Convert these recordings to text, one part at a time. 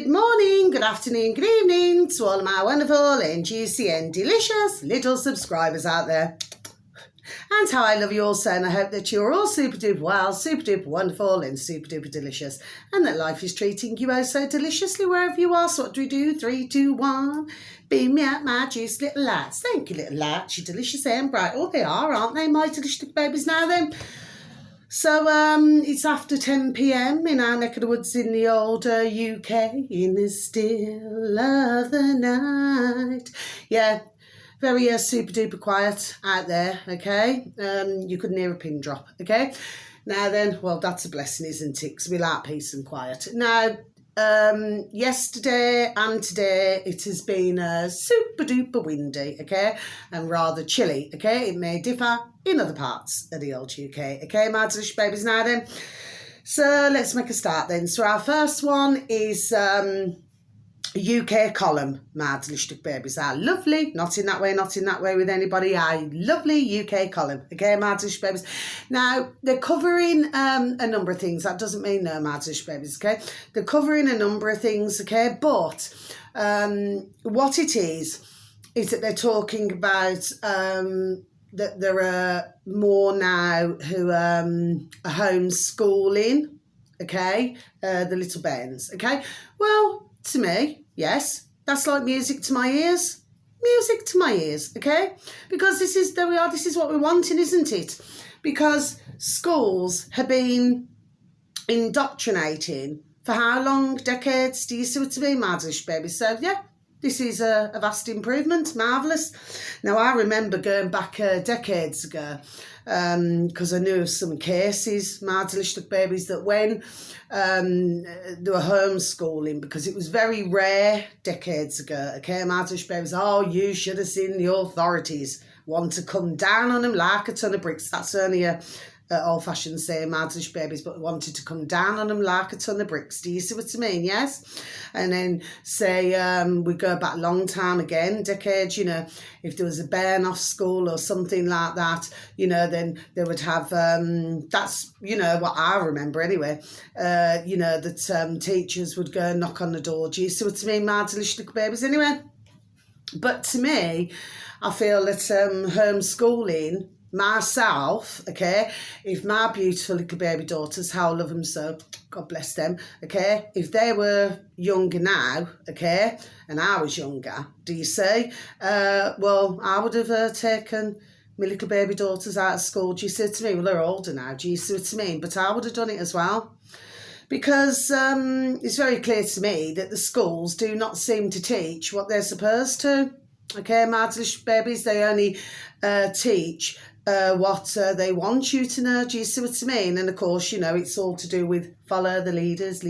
Good morning, good afternoon, good evening to all of my wonderful and juicy and delicious little subscribers out there. And how I love you all so, and I hope that you're all super duper well, super duper wonderful and super duper delicious, and that life is treating you oh so deliciously wherever you are. So what do we do? 3, 2, 1. Beam me up, my juicy little lads. Thank you, little lads. You're delicious and bright. Oh, they are, aren't they, my delicious little babies now then? So it's after 10 p.m. in our neck of the woods in the old UK, in the still of the night. Yeah, very super duper quiet out there, okay? You couldn't hear a pin drop, okay? Now then, well, that's a blessing, isn't it? Because we like peace and quiet. Now, yesterday and today it has been super duper windy, okay, and rather chilly, okay. It may differ in other parts of the old UK, okay, my delicious babies. Now then, so let's make a start then. So our first one is UK column, my delicious babies. Are lovely, not in that way with anybody. Our lovely UK column, okay, my delicious babies. Now they're covering a number of things. That doesn't mean no, my delicious babies, okay. They're covering a number of things, okay, but what it is that they're talking about that there are more now who are homeschooling, okay, the little Bens, okay. Well, to me, yes, that's like music to my ears. Music to my ears, okay? Because this is, there we are, this is what we're wanting, isn't it? Because schools have been indoctrinating for how long? Decades? Do you see what I mean, my delicious baby? So, yeah, this is a vast improvement, marvellous. Now, I remember going back decades ago, because I knew of some cases, my delicious babies, that when they were homeschooling, because it was very rare decades ago, okay, my delicious babies, oh, you should have seen the authorities want to come down on them like a ton of bricks. That's only a old-fashioned saying, my delicious babies, but wanted to come down on them like a ton of bricks. Do you see what I mean? Yes. And then say we go back a long time again, decades, you know, if there was a burn off school or something like that, you know, then they would have that's, you know, what I remember anyway, you know, that teachers would go and knock on the door. Do you see what I mean, my delicious little babies? Anyway, but to me, I feel that homeschooling myself, okay, if my beautiful little baby daughters, how I love them so, God bless them, okay, if they were younger now, okay, and I was younger, do you see, well, I would have taken my little baby daughters out of school. Do you see what I mean? Well, they're older now, do you see what I mean? But I would have done it as well. Because it's very clear to me that the schools do not seem to teach what they're supposed to. Okay, my delicious babies, they only teach what they want you to know. Do you see what I mean? And of course, you know, it's all to do with follow the leaders,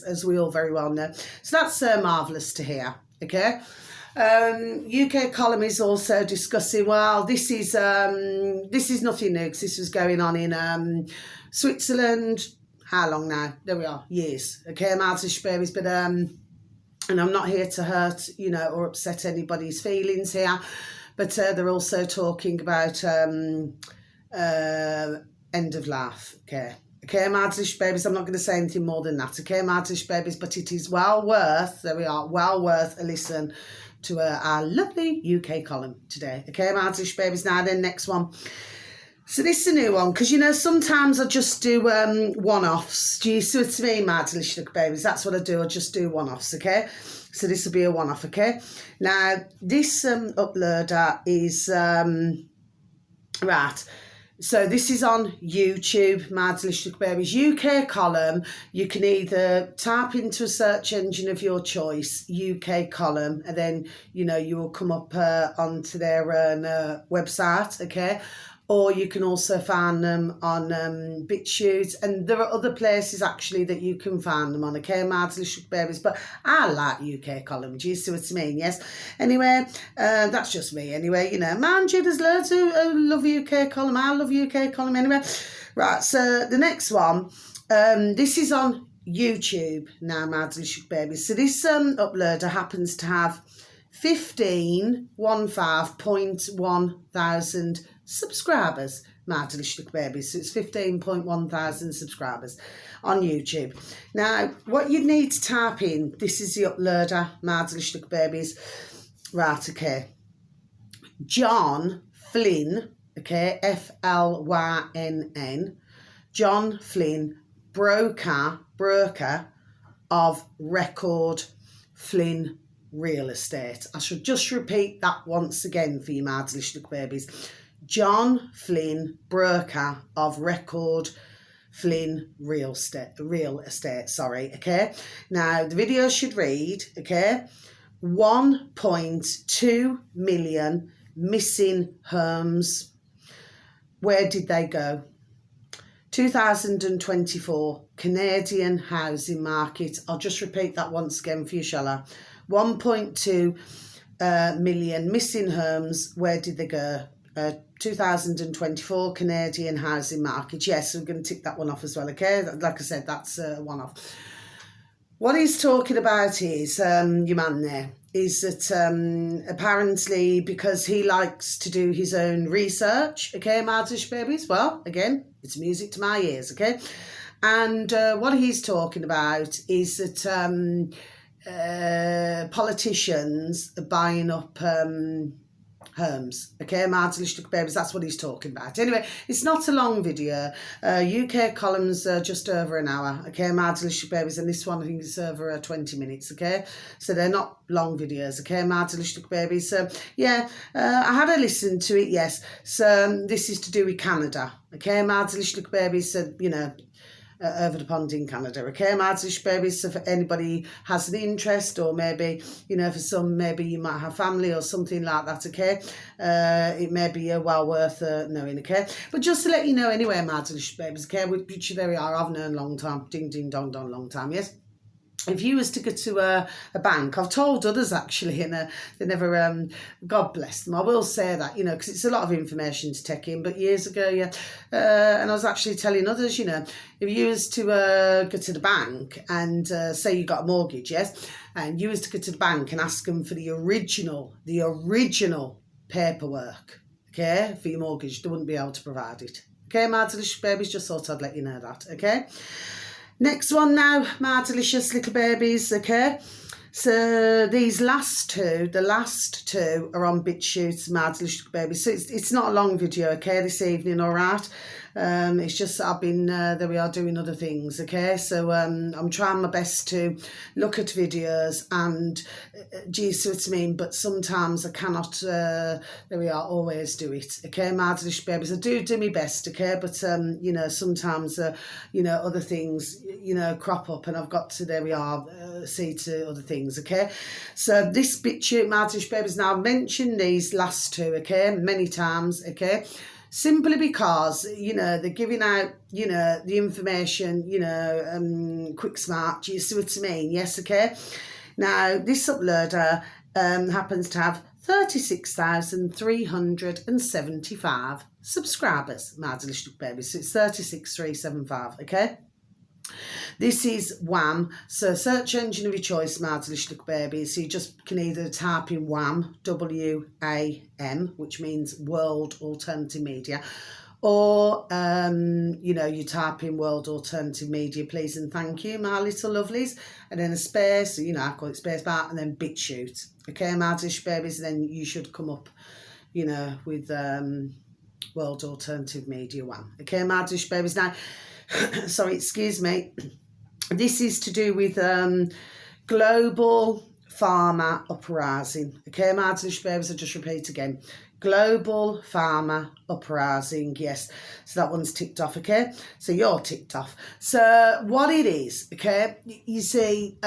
as we all very well know. So that's marvellous to hear, okay? UK column is also discussing, well, this is nothing new, because this was going on in Switzerland. How long now? There we are, years. Okay, my delicious babies, but and I'm not here to hurt, you know, or upset anybody's feelings here, but they're also talking about end of life, okay. Okay, my delicious babies, I'm not going to say anything more than that, okay, my delicious babies, but it is well worth, there we are, well worth a listen to our lovely UK column today. Okay, my delicious babies. Now then, next one. So this is a new one, because, you know, sometimes I just do one-offs. Do you see what I mean, my delicious little babies? That's what I do. I just do one-offs, okay? So this will be a one-off, okay? Now, this uploader is, right, so this is on YouTube, my delicious little babies. UK column, you can either type into a search engine of your choice, UK column, and then, you know, you will come up onto their website, okay? Or you can also find them on BitChute, and there are other places actually that you can find them on, okay, my delicious babies, but I like UK column, do you see what I mean? Yes. Anyway, that's just me anyway, you know, mind you, there's loads who love UK column, I love UK column anyway. Right, so the next one, this is on YouTube now, my delicious babies. So this uploader happens to have 15,000 subscribers. Mad Delicious Babies. So it's 15.1 thousand subscribers on YouTube. Now, what you need to type in, this is the uploader, Mad Delicious Babies. Right, okay. John Flynn, okay, Flynn, John Flynn, broker of Record Flynn Real Estate. I should just repeat that once again for you, Mad Delicious Babies. John Flynn, broker of Record Flynn Real Estate, sorry, okay? Now, the video should read, okay, 1.2 million missing homes. Where did they go? 2024 Canadian housing market. I'll just repeat that once again for you, shall I? 1.2 million missing homes. Where did they go? 2024 Canadian housing market. Yes, we're going to tick that one off as well, okay? Like I said, that's one off. What he's talking about is, your man there, is that apparently because he likes to do his own research, okay, Mad Delicious Babies, well, again, it's music to my ears, okay? And what he's talking about is that politicians are buying up homes, okay, Mad Delicious Babies, that's what he's talking about. Anyway, it's not a long video. UK columns are just over an hour, okay, Mad Delicious Babies, and this one I think is over 20 minutes, okay, so they're not long videos, okay, Mad Delicious Babies. So yeah, I had a listen to it, yes. So this is to do with Canada, okay, Mad Delicious Babies, so you know, over the pond in Canada, okay, Mad Delicious Babies. So for anybody has an interest, or maybe, you know, for some, maybe you might have family or something like that, okay, it may be well worth knowing, okay. But just to let you know anyway, Mad Delicious Babies, okay, which there we are, I've known a long time, ding ding dong dong, long time, yes. If you was to go to a bank, I've told others actually, and they never, God bless them, I will say that, you know, because it's a lot of information to take in, but years ago, yeah, and I was actually telling others, you know, if you was to go to the bank and say you got a mortgage, yes, and you was to go to the bank and ask them for the original paperwork, okay, for your mortgage, they wouldn't be able to provide it. Okay, Mad Delicious Babies, just thought I'd let you know that, okay. Next one now, my delicious little babies, okay? So these last two, the last two are on BitChute, my delicious babies. So it's not a long video, okay, this evening, all right? It's just I've been, there we are, doing other things, okay? So I'm trying my best to look at videos and, geez, see what I mean, but sometimes I cannot, there we are, always do it, okay, my delicious babies. I do my best, okay, but, you know, sometimes, you know, other things, you know, crop up and I've got to, there we are, see to other things, okay? So this BitChute, my delicious babies, now I've mentioned these last two, okay, many times, okay? Simply because, you know, they're giving out, you know, the information, you know, quick smart, you see what I mean? Yes, okay? Now, this uploader happens to have 36,375 subscribers, my delicious babies. So it's 36,375, okay? This is WHAM, so search engine of your choice, my delicious baby. So you just can either type in WHAM, W-A-M, which means World Alternative Media, or, you know, you type in World Alternative Media, please and thank you, my little lovelies, and then a space, you know, I call it space bar, and then BitChute, okay, my delicious babies, and then you should come up, you know, with World Alternative Media WHAM, okay, my delicious babies. Now, sorry, excuse me. This is to do with global farmer uprising. Okay, my delicious babies, I'll just repeat again. Global farmer uprising, yes. So that one's ticked off, okay? So you're ticked off. So what it is, okay, you see,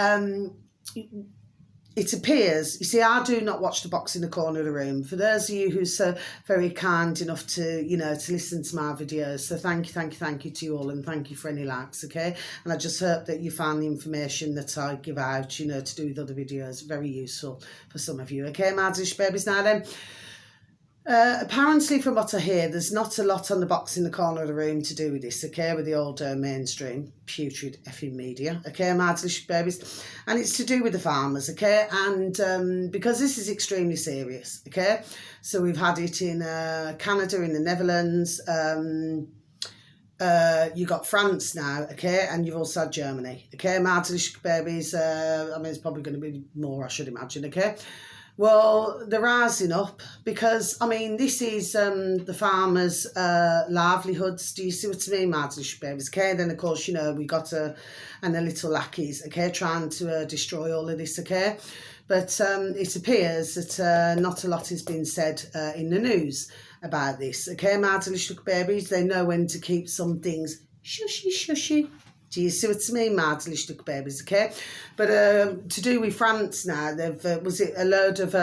it appears, you see, I do not watch the box in the corner of the room. For those of you who's so very kind enough to, you know, to listen to my videos, so thank you to you all, and thank you for any likes, okay? And I just hope that you find the information that I give out, you know, to do with other videos very useful for some of you, okay, my delicious babies. Now then, Apparently, from what I hear, there's not a lot on the box in the corner of the room to do with this, okay, with the old mainstream, putrid effing media, okay, Mardlish babies, and it's to do with the farmers, okay, and because this is extremely serious, okay, so we've had it in Canada, in the Netherlands, you got France now, okay, and you've also had Germany, okay, Mardlish babies, I mean, it's probably going to be more, I should imagine, okay. Well, they're rising up because, I mean, this is the farmers' livelihoods. Do you see what I mean, Mardlish babies? Okay, then, of course, you know, we got and the little lackeys, okay, trying to destroy all of this, okay? But it appears that not a lot has been said in the news about this, okay, Mardlish babies? They know when to keep some things shushy. Do you see what I mean, Mardlish babies, okay? But to do with France now, they've, was it a load of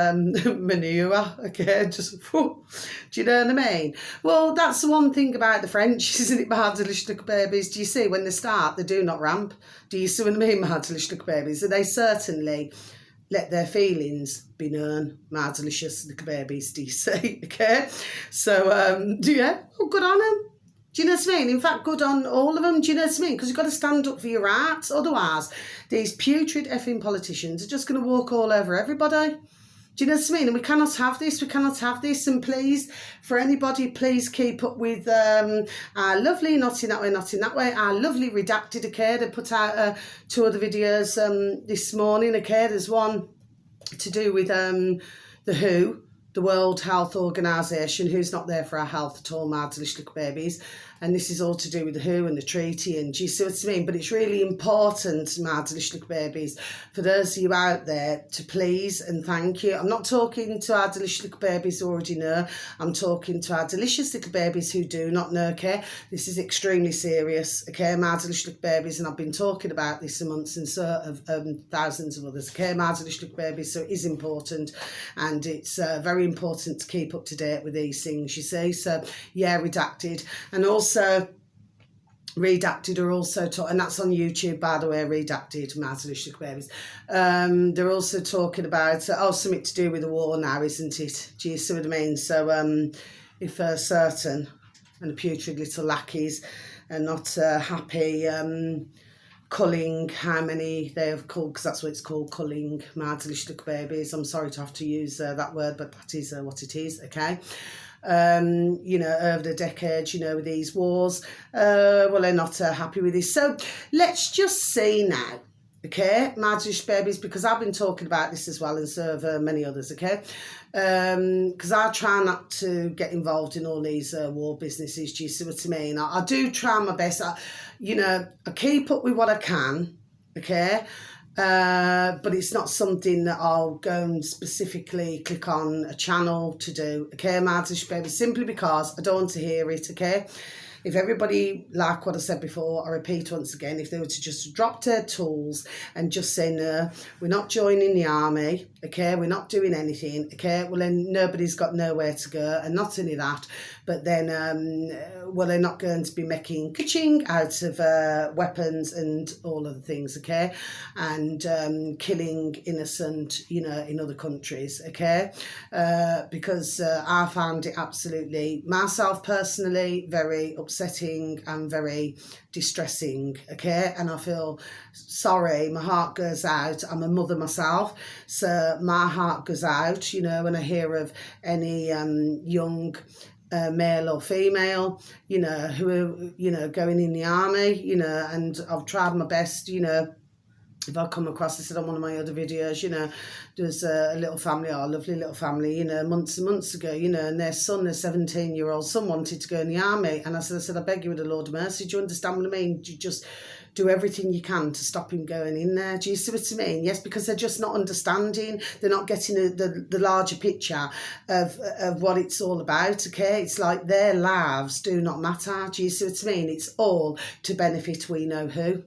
manure, okay? Just, do you know what I mean? Well, that's the one thing about the French, isn't it, Mardlish babies? Do you see, when they start, they do not ramp. Do you see what I mean, Mardlish babies? And they certainly let their feelings be known, Mardlish babies, do you see, okay? So, yeah, well, good on them. Do you know what I mean? In fact, good on all of them. Do you know what I mean? Because you've got to stand up for your rights. Otherwise, these putrid effing politicians are just going to walk all over everybody. Do you know what I mean? And we cannot have this. We cannot have this. And please, for anybody, please keep up with our lovely, not in that way, our lovely Redacted, okay? They put out 2 other videos this morning, okay? There's one to do with the WHO, the World Health Organisation, who's not there for our health at all, Mardlish babies. And this is all to do with the WHO and the treaty, and do you see what I mean? But it's really important, Mardlish babies, for those of you out there to please and thank you. I'm not talking to our delicious little babies who already know. I'm talking to our delicious little babies who do not know, okay? This is extremely serious, okay, Mardlish babies, and I've been talking about this amongst and so of thousands of others, okay, Mardlish babies, so it is important, and it's very important to keep up to date with these things, you see. So, yeah, Redacted. And also, Redacted are also and that's on YouTube, by the way, Redacted, Mardlish babies. They're also talking about something to do with the war now, isn't it? Do you see what I mean? So if certain and the putrid little lackeys are not happy culling how many they have culled, because that's what it's called, culling Mardlish babies. I'm sorry to have to use that word, but that is what it is, okay? You know, over the decades, you know, with these wars, well, they're not happy with this. So let's just see now, okay, Mardlish babies, because I've been talking about this as well, and so have many others, okay, because I try not to get involved in all these war businesses, do you see what I mean? I do try my best, you know, I keep up with what I can, okay, but it's not something that I'll go and specifically click on a channel to do, okay, Mardlish baby, simply because I don't want to hear it, okay? If everybody, like what I said before, I repeat once again, if they were to just drop their tools and just say, no, we're not joining the army, okay, we're not doing anything, okay, well then nobody's got nowhere to go, and not only that, but then, well, they're not going to be making ka-ching out of weapons and all of the things, okay, and killing innocent, you know, in other countries, okay, because I found it absolutely, myself personally, very upsetting and very distressing, okay, and I feel sorry, my heart goes out. I'm a mother myself, so my heart goes out, you know, when I hear of any young male or female, you know, who are, you know, going in the army, you know, and I've tried my best, you know, if I come across, I said on one of my other videos, you know, there's a little family, a lovely little family, you know, months and months ago, you know, and their son, their 17-year-old son, wanted to go in the army. And I said, I beg you with the Lord of mercy, do you understand what I mean? Do you just do everything you can to stop him going in there? Do you see what I mean? Yes, because they're just not understanding. They're not getting the larger picture of what it's all about, okay? It's like their lives do not matter. Do you see what I mean? It's all to benefit we know who.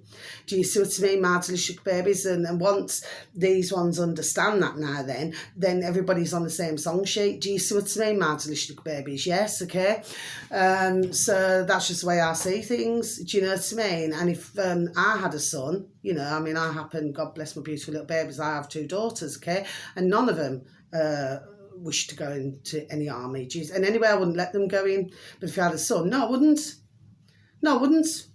Do you see what I mean, Mardlish babies? And once these ones understand that now, then everybody's on the same song sheet. Do you see what I mean, Mardlish babies? Yes, okay. So that's just the way I see things. Do you know what I mean? And if I had a son, you know, I mean, I happen, God bless my beautiful little babies, I have 2 daughters, okay, and none of them wish to go into any army. Jeez. And anyway, I wouldn't let them go in. But if I had a son, no, I wouldn't. No, I wouldn't.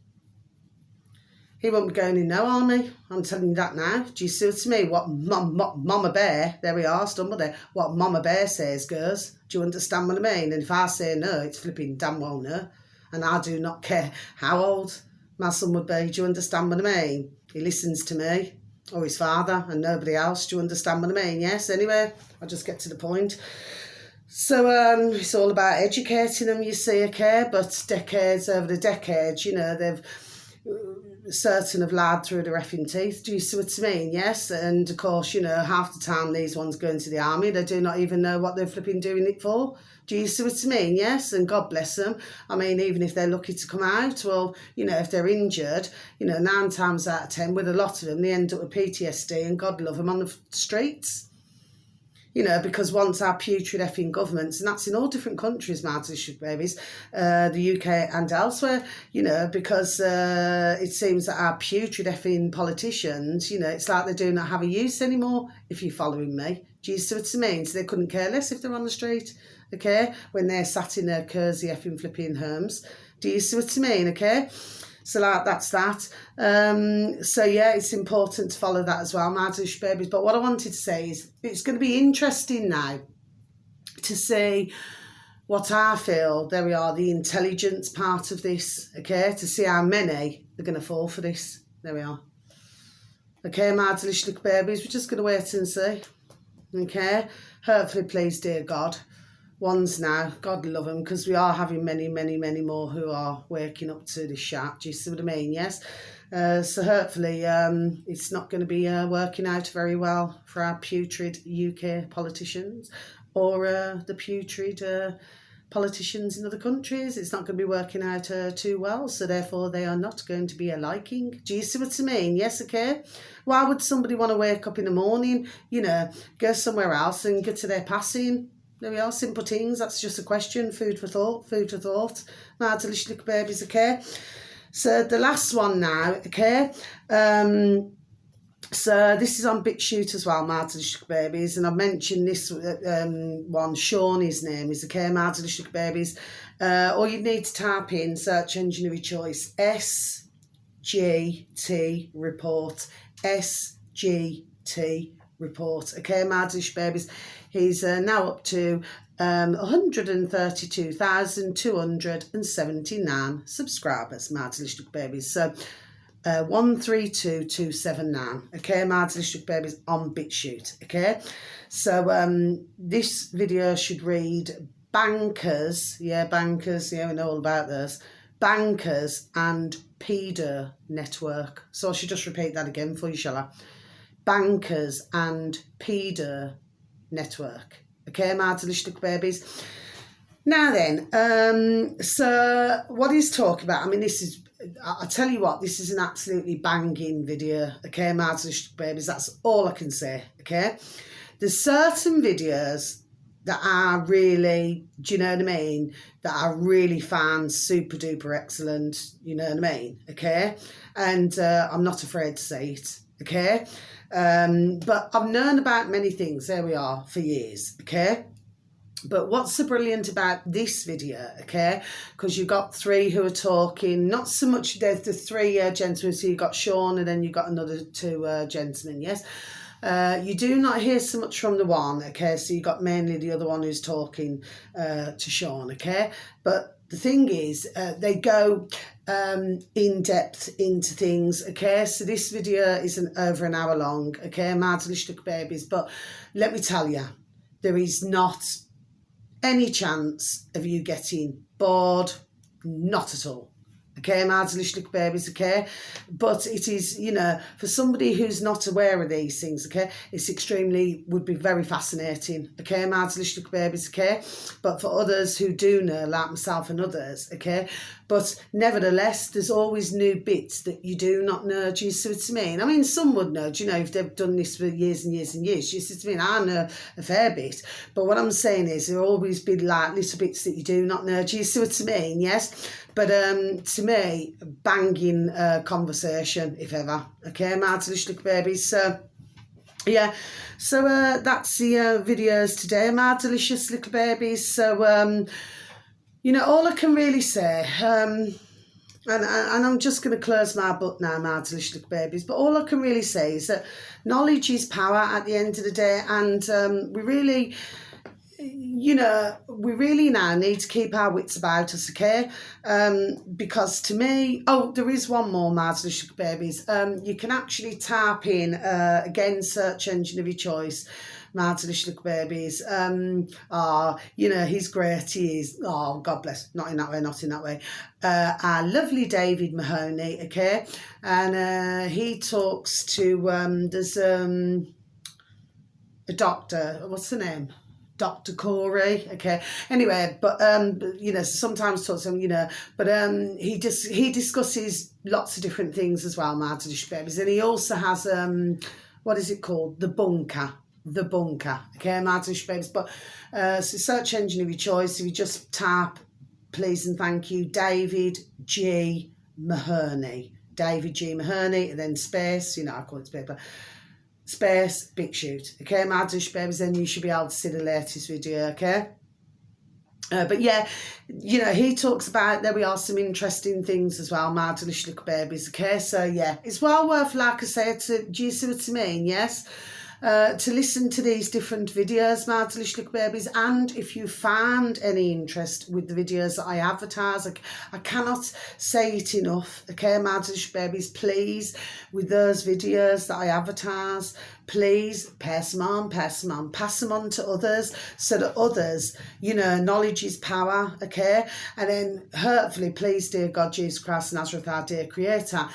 He won't be going in no army. I'm telling you that now. Do you see what I mean? What Mama Bear, there we are, stumbled there. What Mama Bear says goes. Do you understand what I mean? And if I say no, it's flipping damn well no. And I do not care how old my son would be. Do you understand what I mean? He listens to me or his father and nobody else. Do you understand what I mean? Yes, anyway, I'll just get to the point. So it's all about educating them, you see, okay? But decades over the decades, you know, they've certain have lied through their effing teeth. Do you see what I mean? Yes. And of course, you know, half the time these ones go into the army, they do not even know what they're flipping doing it for. Do you see what I mean? Yes. And God bless them. I mean, even if they're lucky to come out, well, you know, if they're injured, you know, 9 times out of 10, with a lot of them, they end up with PTSD and God love them on the streets. You know, because once our putrid effing governments, and that's in all different countries, my delicious babies, the UK and elsewhere, you know, because it seems that our putrid effing politicians, you know, it's like they do not have a use anymore, if you're following me. Do you see what I mean? So they couldn't care less if they're on the street, okay, when they're sat in their cosy effing flipping homes. Do you see what I mean, okay? So like, that's that. So yeah, it's important to follow that as well, my delicious babies. But what I wanted to say is it's going to be interesting now to see what I feel, there we are, the intelligence part of this, okay, to see how many are going to fall for this. There we are. Okay, my delicious little babies, we're just going to wait and see, okay. Hopefully, please, dear God, ones now, God love them, because we are having many, many, many more who are waking up to this shat. Do you see what I mean? Yes. So hopefully it's not going to be working out very well for our putrid UK politicians or the putrid politicians in other countries. It's not going to be working out too well, so therefore they are not going to be a liking. Do you see what I mean? Yes, okay. Why would somebody want to wake up in the morning, you know, go somewhere else and get to their passing? There we are, simple things. That's just a question. Food for thought, food for thought. My delicious little babies, okay? So the last one now, okay? So this is on BitChute as well, my delicious little babies. And I've mentioned this one, Sean, his name is, okay, my delicious little babies. All you need to type in, search engine of your choice, SGT report, SGT report, okay, my delicious babies. He's now up to 132,279 subscribers, my delicious babies. So 132,279, okay, my delicious babies, on BitChute, okay. So this video should read bankers, yeah, bankers, yeah, we know all about this, bankers and pedo network. So I should just repeat that again for you, shall I? Bankers and pedo network, okay, my delicious babies. Now then, so what he's talking about, I mean, this is, I tell you what, this is an absolutely banging video, okay, my delicious babies, that's all I can say, okay. There's certain videos that are really, do you know what I mean, that I really find super duper excellent, you know what I mean, okay, and I'm not afraid to say it, okay. But I've known about many things, there we are, for years, okay. But what's so brilliant about this video, okay, because you've got 3 who are talking, not so much, there's the 3 gentlemen, so you've got Sean and then you've got another 2 gentlemen, yes. You do not hear so much from the one, okay, so you've got mainly the other one who's talking to Sean, okay. But the thing is, they go in depth into things, okay. So this video isn't over an hour long, okay, my delicious babies. But let me tell you, there is not any chance of you getting bored, not at all. Okay, my delicious babies, okay? But it is, you know, for somebody who's not aware of these things, okay, it's extremely, would be very fascinating, okay, my delicious babies, okay? But for others who do know, like myself and others, okay? But nevertheless, there's always new bits that you do not know, do you see what I mean? I mean, some would know, do you know, if they've done this for years and years and years, do you see what I mean? I know a fair bit. But what I'm saying is there will always be like little bits that you do not know, do you see what I mean? Yes? But to me, banging conversation, if ever. Okay, my delicious babies. So yeah, so that's the videos today, my delicious little babies. So you know, all I can really say, and I'm just going to close my book now, my delicious little babies, but all I can really say is that knowledge is power at the end of the day, and we really, you know, we really now need to keep our wits about us, okay? Because to me, oh, there is one more, my delicious little babies. You can actually type in, again, search engine of your choice, my delicious little babies. You know, he's great, he is. Oh, God bless. Not in that way, not in that way. Our lovely David Mahoney, okay? And he talks to, there's a doctor, what's the name? Dr. Corey, okay. Anyway, but you know, sometimes talks to him, you know, but he discusses lots of different things as well, my delicious babies, and he also has what is it called? The Bunker, okay, my delicious babies. But so search engine of your choice. If you just type, please and thank you, David G. Mahoney, and then space, you know, I call it space, but space, big shoot, okay, my dish babies, then you should be able to see the latest video, okay? But yeah, you know, he talks about, there we are, some interesting things as well, my delicious little babies, okay? So yeah, it's well worth, like I said, do you see what I mean, yes? To listen to these different videos, my delicious little babies, and if you found any interest with the videos that I advertise, I cannot say it enough, okay, my delicious babies, please, with those videos that I advertise, please pass them on to others, so that others, you know, knowledge is power, okay? And then hopefully, please, dear God, Jesus Christ, Nazareth, our dear Creator,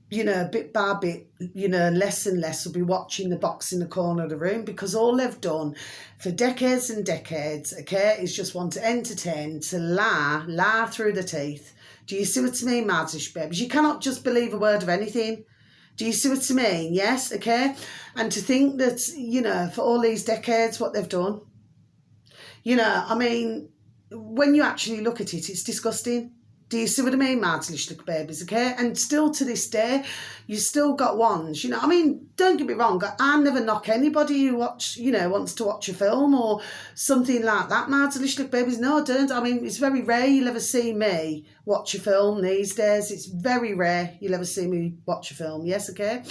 you know, bit by bit, you know, less and less will be watching the box in the corner of the room, because all they've done for decades and decades, okay, is just want to entertain, to lie through the teeth. Do you see what I mean, Martish babies? You cannot just believe a word of anything. Do you see what I mean? Yes, okay? And to think that, you know, for all these decades, what they've done, you know, I mean, when you actually look at it, it's disgusting. Do you see what I mean, my delicious little babies, okay? And still to this day, you still got ones, you know, I mean, don't get me wrong, I never knock anybody who wants to watch a film or something like that, my delicious little babies. No, I don't. I mean, it's very rare you'll ever see me watch a film these days. It's very rare you'll ever see me watch a film, yes, okay?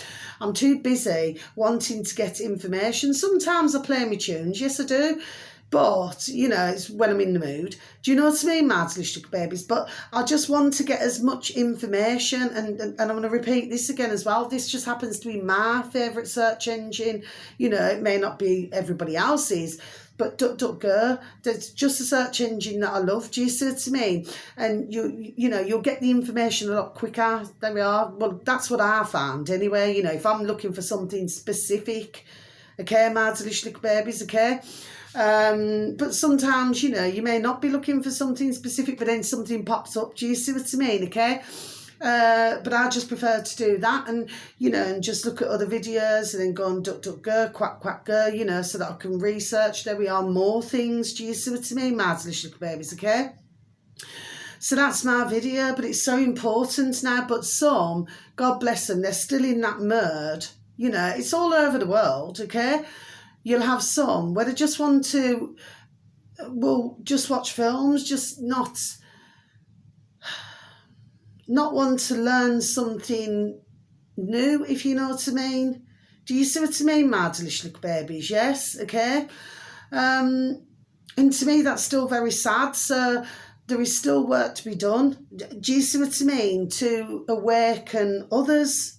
I'm too busy wanting to get information. Sometimes I play my tunes, yes, I do. But, you know, it's when I'm in the mood. Do you know what I mean, my delicious babies? But I just want to get as much information, and I'm going to repeat this again as well. This just happens to be my favourite search engine. You know, it may not be everybody else's, but DuckDuckGo, that's just a search engine that I love. Do you see what I mean? And you know, you'll get the information a lot quicker. There we are. Well, that's what I found anyway. You know, if I'm looking for something specific, okay, my delicious little babies, okay? But sometimes, you know, you may not be looking for something specific, but then something pops up. Do you see what I mean? Okay. But I just prefer to do that, and, you know, and just look at other videos and then go on DuckDuckGo, quack, go, you know, so that I can research. There we are, more things. Do you see what I mean, my delicious little babies? Okay. So that's my video, but it's so important now. But some, God bless them, they're still in that mode. You know, it's all over the world, okay? You'll have some where they just want to, well, just watch films, just not want to learn something new, if you know what I mean. Do you see what I mean, my delicious little babies? Yes, okay? And to me, that's still very sad. So there is still work to be done. Do you see what I mean? To awaken others.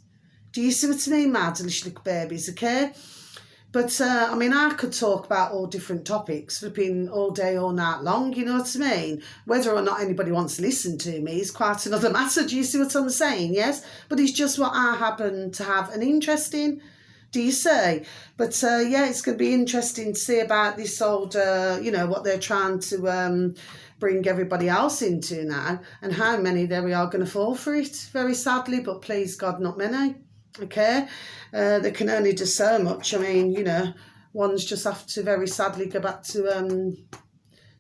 Do you see what I mean, my delicious little babies, okay? But, I mean, I could talk about all different topics, flipping all day, all night long, you know what I mean? Whether or not anybody wants to listen to me is quite another matter. Do you see what I'm saying? Yes? But it's just what I happen to have an interest in. Do you see? But, yeah, it's going to be interesting to see about this old, you know, what they're trying to bring everybody else into now, and how many there we are going to fall for it, very sadly, but please God, not many. Okay, they can only do so much. I mean, you know, ones just have to very sadly go back to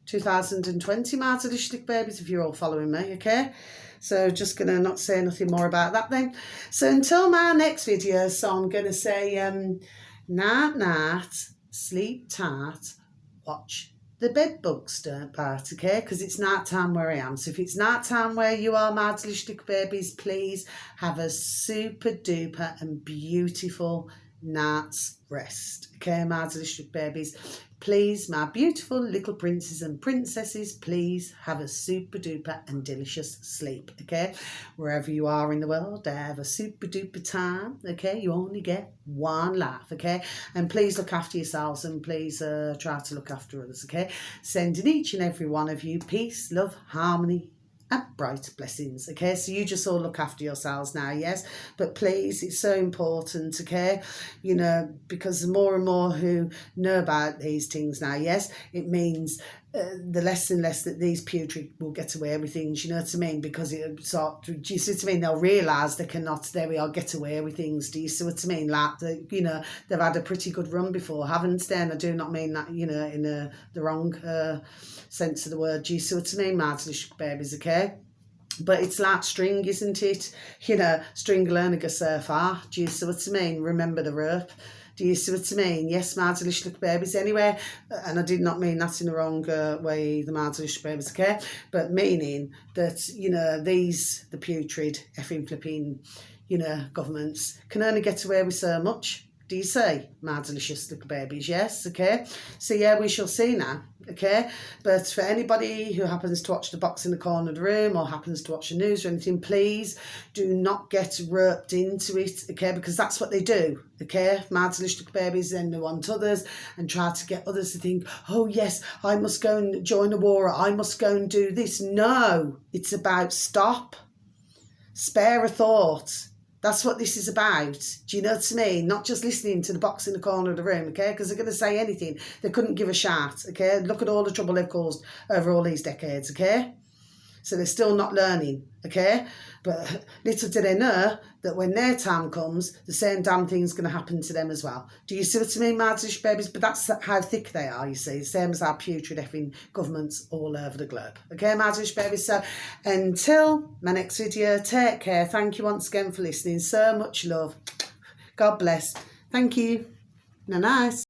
2020, my delicious babies, if you're all following me, okay? So just going to not say nothing more about that then. So until my next video, so I'm going to say, Night, night, sleep tight, watch the bed bugs don't bite, okay? Because it's night time where I am. So if it's night time where you are, my delicious babies, please have a super duper and beautiful night's rest, okay, my delicious babies. Please, my beautiful little princes and princesses, please have a super duper and delicious sleep, okay? Wherever you are in the world, have a super duper time, okay? You only get one life, okay? And please look after yourselves and please try to look after others, okay? Sending each and every one of you peace, love, harmony, and bright blessings, okay? So you just all look after yourselves now, yes? But please, it's so important, okay? You know, because the more and more who know about these things now, yes, it means the less and less that these putrid will get away with things, you know what I mean? Because it sort, do you see what I mean? They'll realise they cannot, there we are, get away with things. Do you see what I mean? Like, you know, they've had a pretty good run before, haven't they? And I do not mean that, you know, in the wrong sense of the word. Do you see what I mean, my delicious babies, okay? But it's like string, isn't it? You know, string will only go so far. Do you see what I mean? Remember the rope. Do you see what I mean? Yes, my delicious little babies. Anyway, and I did not mean that in the wrong way, the my delicious babies, okay? But meaning that, you know, these, the putrid, effing flipping, you know, governments can only get away with so much. Do you see, my delicious little babies? Yes, okay. So yeah, we shall see now, okay. But for anybody who happens to watch the box in the corner of the room or happens to watch the news or anything, please do not get roped into it, okay, because that's what they do, okay. My delicious little babies, then they want others and try to get others to think, oh yes, I must go and join a war, or I must go and do this. No, it's about stop, spare a thought. That's what this is about. Do you know what I mean? Not just listening to the box in the corner of the room, okay? Because they're going to say anything. They couldn't give a shit, okay? Look at all the trouble they've caused over all these decades, okay? So they're still not learning, okay? But little do they know that when their time comes, the same damn thing's going to happen to them as well. Do you see what I mean, my delicious babies? But that's how thick they are, you see. Same as our putrid effing governments all over the globe. Okay, my delicious babies? So until my next video, take care. Thank you once again for listening. So much love. God bless. Thank you. Nice.